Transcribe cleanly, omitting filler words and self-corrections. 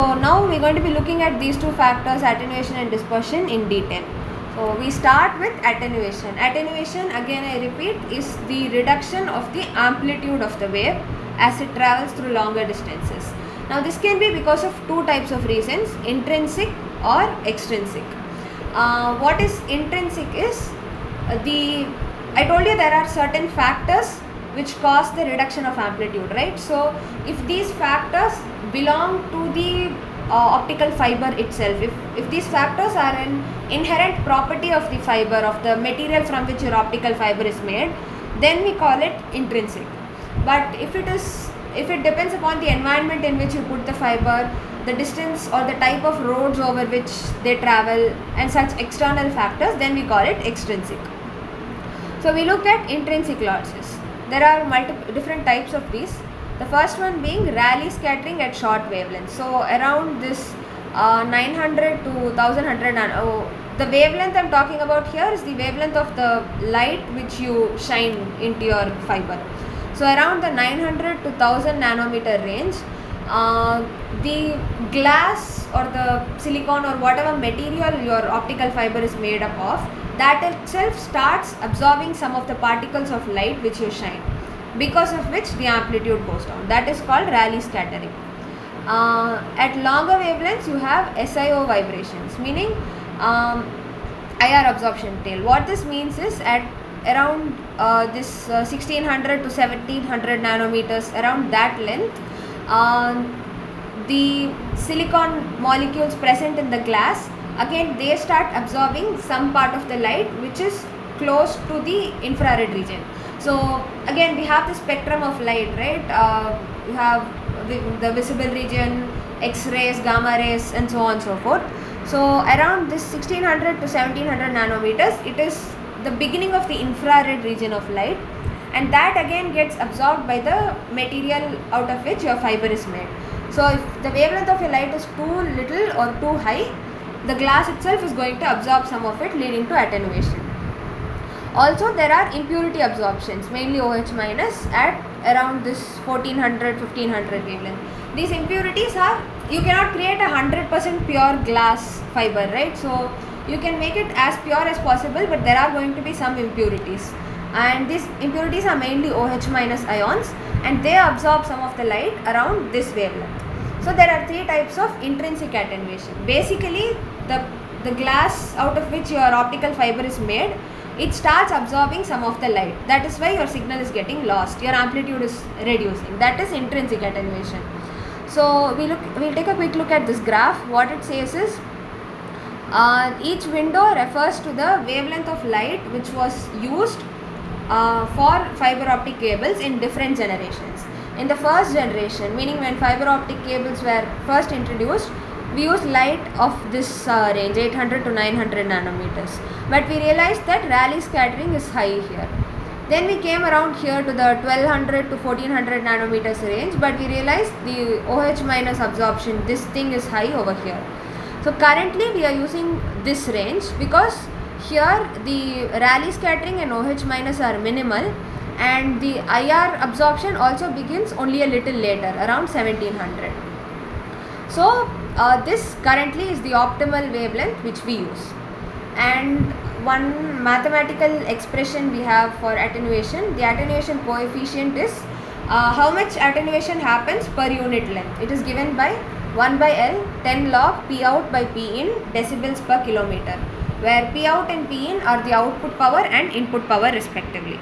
So now we're going to be looking at these two factors, attenuation and dispersion, in detail. So we start with attenuation. Attenuation, again I repeat, is the reduction of the amplitude of the wave as it travels through longer distances. Now this can be because of two types of reasons, intrinsic or extrinsic. What is intrinsic is I told you there are certain factors which cause the reduction of amplitude, right? So if these factors belong to the optical fiber itself, if these factors are an inherent property of the fiber, of the material from which your optical fiber is made, then we call it intrinsic. But if it depends upon the environment in which you put the fiber, the distance or the type of roads over which they travel and such external factors, then we call it extrinsic. So we look at intrinsic losses. There are multiple different types of these. The first one being Rayleigh scattering at short wavelengths. So around this 900 to 1100 the wavelength I'm talking about here is the wavelength of the light which you shine into your fiber. So around the 900 to 1000 nanometer range, the glass or the silicon or whatever material your optical fiber is made up of, that itself starts absorbing some of the particles of light which you shine, because of which the amplitude goes down. That is called Rayleigh scattering. At longer wavelengths you have SIO vibrations, meaning IR absorption tail. What this means is at around this 1600 to 1700 nanometers, around that length, the silicon molecules present in the glass, again they start absorbing some part of the light which is close to the infrared region. So again we have the spectrum of light, right? You have the visible region, X-rays, gamma rays, and so on and so forth. So around this 1600 to 1700 nanometers, it is the beginning of the infrared region of light, and that again gets absorbed by the material out of which your fiber is made. So if the wavelength of your light is too little or too high, the glass itself is going to absorb some of it, leading to attenuation. Also there are impurity absorptions, mainly OH minus, at around this 1400 1500 wavelength. These impurities are, you cannot create 100% pure glass fiber, right? So you can make it as pure as possible, but there are going to be some impurities, and these impurities are mainly OH minus ions, and they absorb some of the light around this wavelength. So there are three types of intrinsic attenuation. Basically the glass out of which your optical fiber is made, it starts absorbing some of the light. That is why your signal is getting lost, your amplitude is reducing. That is intrinsic attenuation. So we'll take a quick look at this graph. What it says is each window refers to the wavelength of light which was used for fiber optic cables in different generations. In the first generation, meaning when fiber optic cables were first introduced, we used light of this range, 800 to 900 nanometers, but we realized that Rayleigh scattering is high here. Then we came around here to the 1200 to 1400 nanometers range, but we realized the OH minus absorption, this thing is high over here. So currently we are using this range because here the Rayleigh scattering and OH minus are minimal, and the IR absorption also begins only a little later, around 1700. So this currently is the optimal wavelength which we use. And one mathematical expression we have for attenuation, the attenuation coefficient is how much attenuation happens per unit length. It is given by 1 by L 10 log P out by P in decibels per kilometer, where P out and P in are the output power and input power respectively.